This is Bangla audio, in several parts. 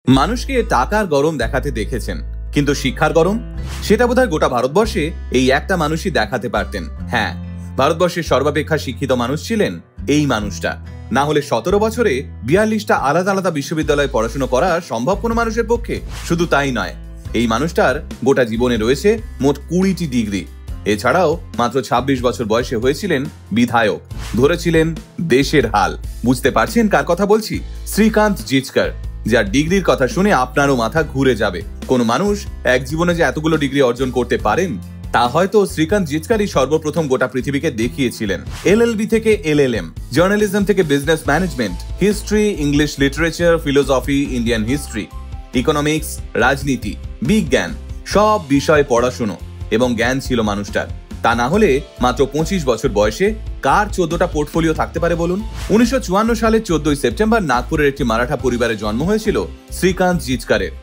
মানুষকে টাকার গরম দেখাতে দেখেছেন, কিন্তু শিক্ষার গরম সেটা বোধহয় গোটা ভারতবর্ষে এই একটা মানুষই দেখাতে পারতেন। হ্যাঁ, ভারতবর্ষের সর্বাপেক্ষা শিক্ষিত মানুষ ছিলেন এই মানুষটা। না হলে 17 বছরে 42টা আলাদা আলাদা বিশ্ববিদ্যালয়ে পড়াশোনা করা সম্ভব কোনো মানুষের পক্ষে? শুধু তাই নয়, এই মানুষটার গোটা জীবনে রয়েছে মোট 20টি ডিগ্রি। এছাড়াও মাত্র 26 বছর বয়সে হয়েছিলেন বিধায়ক, ধরেছিলেন দেশের হাল। বুঝতে পারছেন কার কথা বলছি? শ্রীকান্ত জিচকার, যার ডিগ্রির কথা শুনে আপনারও মাথা ঘুরে যাবে। কোন মানুষ এক জীবনে যে এতগুলো ডিগ্রি অর্জন করতে পারেন তা হয়তো শ্রীকান্ত জিচকারই সর্বপ্রথম গোটা পৃথিবীকে দেখিয়েছিলেন। LLB থেকে LLM, জার্নালিজম থেকে business management, history, English literature, philosophy, Indian history, economics, রাজনীতি, বিজ্ঞান, সব বিষয়ে পড়াশুনো এবং জ্ঞান ছিল মানুষটার। তা না হলে মাত্র 25 বছর বয়সে কার 14টা পোর্টফোলিও থাকতে পারে বলুন? 1954 সালের 14ই সেপ্টেম্বর নাগপুরের একটি মারাঠা পরিবারে জন্ম হয়েছিল শ্রীকান্ত জিচকারের।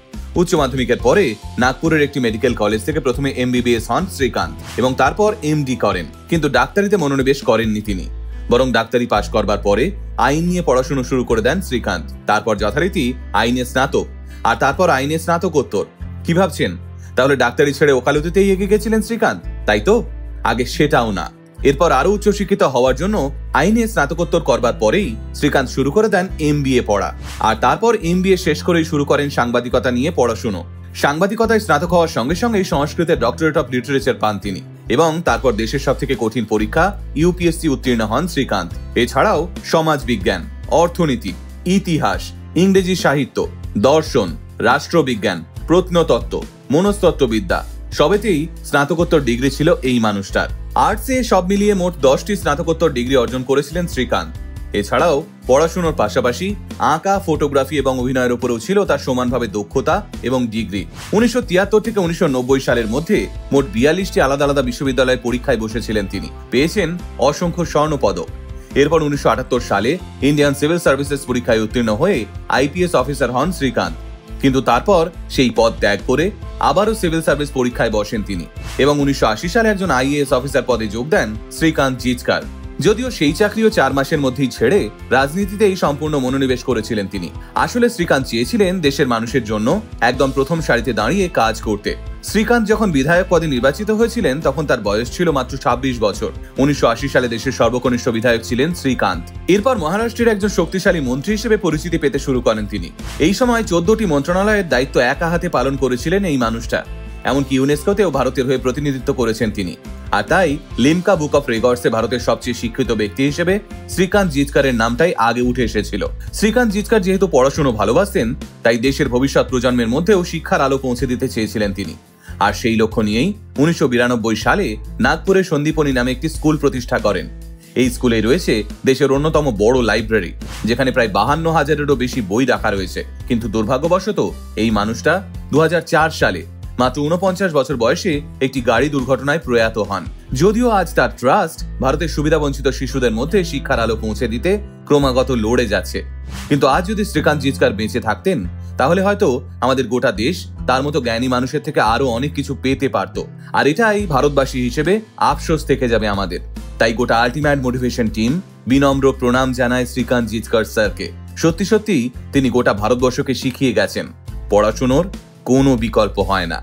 উচ্চ মাধ্যমিকের পরে নাগপুরের একটি মেডিকেল কলেজ থেকে প্রথমে MBBS হন শ্রীকান্ত এবং তারপর MD করেন। কিন্তু ডাক্তারিতে মনোনিবেশ করেননি তিনি, বরং ডাক্তারি পাশ করবার পরে আইন নিয়ে পড়াশোনা শুরু করে দেন শ্রীকান্ত। তারপর যথারীতি আইনে স্নাতক, আর তারপর আইনে স্নাতকোত্তর। কি ভাবছেন তাহলে ডাক্তারি ছেড়ে ওকালতিতেই এগিয়ে গেছিলেন শ্রীকান্ত? তাই তো? আগে সেটাও না, এরপর আরো উচ্চশিক্ষিত হওয়ার জন্য আইনে স্নাতকোত্তর করবার পরেই শ্রীকান্ত শুরু করে দেন MBA পড়া, আর তারপর MBA শেষ করেই শুরু করেন সাংবাদিকতা নিয়ে পড়াশুনো। সাংবাদিকতায় স্নাতক হওয়ার সঙ্গে সঙ্গে সংস্কৃতের ডক্টরেট অফ লিটারেচার পান তিনি, এবং তারপর দেশের সব থেকে কঠিন পরীক্ষা UPSC উত্তীর্ণ হন শ্রীকান্ত। এছাড়াও সমাজ বিজ্ঞান, অর্থনীতি, ইতিহাস, ইংরেজি সাহিত্য, দর্শন, রাষ্ট্রবিজ্ঞান, প্রত্নতত্ত্ব, মনস্তত্ত্ববিদ্যা সবেতেই স্নাতকোত্তর ডিগ্রি ছিল এই মানুষটার। আর্টসে সব মিলিয়ে মোট 10টি স্নাতকোত্তর ডিগ্রি অর্জন করেছিলেন শ্রীকান্ত। এছাড়াও পড়াশোনার পাশাপাশি আঁকা, ফটোগ্রাফি এবং অভিনয়ের উপরেও ছিল তার সমানভাবে দক্ষতা এবং ডিগ্রি। 1973 থেকে 1990 সালের মধ্যে মোট 42টি আলাদা আলাদা বিশ্ববিদ্যালয়ের পরীক্ষায় বসেছিলেন তিনি, পেয়েছেন অসংখ্য স্বর্ণপদক। এরপর 1978 সালে ইন্ডিয়ান সিভিল সার্ভিসেস পরীক্ষায় উত্তীর্ণ হয়ে IPS অফিসার হন শ্রীকান্ত। কিন্তু তারপর সেই পদ ত্যাগ করে আবারও সিভিল সার্ভিস পরীক্ষায় বসেন তিনি এবং 1980 সালে একজন IAS অফিসার পদে যোগ দেন শ্রীকান্ত জিচকার। যদিও সেই চাকরিও 4 মাসের মধ্যেই ছেড়ে রাজনীতিতেই সম্পূর্ণ মনোনিবেশ করেছিলেন তিনি। আসলে শ্রীকান্ত চেয়েছিলেন দেশের মানুষের জন্য একদম প্রথম সারিতে দাঁড়িয়ে কাজ করতে। শ্রীকান্ত যখন বিধায়ক পদে নির্বাচিত হয়েছিলেন তখন তার বয়স ছিল মাত্র 26 বছর। 1980 সালে দেশের সর্বকনিষ্ঠ বিধায়ক ছিলেন শ্রীকান্ত। এরপর মহারাষ্ট্রের একজন শক্তিশালী মন্ত্রী হিসেবে পরিচিতি পেতে শুরু করেন তিনি। এই সময় 14টি মন্ত্রণালয়ের দায়িত্ব একা হাতে পালন করেছিলেন এই মানুষটা। এমনকি ইউনেস্কোতেও ভারতের হয়ে প্রতিনিধিত্ব করেছেন তিনি। আর তাই লিমকা বুক অফ রেকর্ডসে ভারতের সবচেয়ে শিক্ষিত ব্যক্তি হিসেবে শ্রীকান্ত জিচকারের নামটাই আগে উঠে এসেছিল। শ্রীকান্ত জিচকার যেহেতু পড়াশোনা ভালোবাসতেন, তাই দেশের ভবিষ্যৎ প্রজন্মের মধ্যেও শিক্ষার আলো পৌঁছে দিতে চেয়েছিলেন তিনি। আর সেই লক্ষ্য নিয়েই 1992 সালে নাগপুরে সন্দীপনী নামে একটি স্কুল প্রতিষ্ঠা করেন। এই স্কুলে রয়েছে দেশের অন্যতম বড় লাইব্রেরি, যেখানে প্রায় 52,000-এরও বেশি বই রাখা রয়েছে। কিন্তু দুর্ভাগ্যবশত এই মানুষটা 2004 সালে মাত্র 49 বছর বয়সে একটি গাড়ি দুর্ঘটনায় প্রয়াত হন। যদিও আজ তার ট্রাস্ট ভারতের সুবিধাবঞ্চিত শিশুদের মধ্যে শিক্ষার আলো পৌঁছে দিতে ক্রমাগত লড়ে যাচ্ছে। কিন্তু আজ যদি শ্রীকান্ত জিচকার বেঁচে থাকতেন তাহলে হয়তো আমাদের গোটা দেশ তার মতো জ্ঞানী মানুষের থেকে আরো অনেক কিছু পেতে পারত। আর এটাই ভারতবাসী হিসেবে আফসোস থেকে যাবে আমাদের। তাই গোটা আল্টিমেট মোটিভেশন টিম বিনম্র প্রণাম জানায় শ্রীকান্ত জিচকার স্যারকে। সত্যি সত্যি তিনি গোটা ভারতবর্ষকে শিখিয়ে গেছেন পড়াশোনার কোনো বিকল্প হয় না।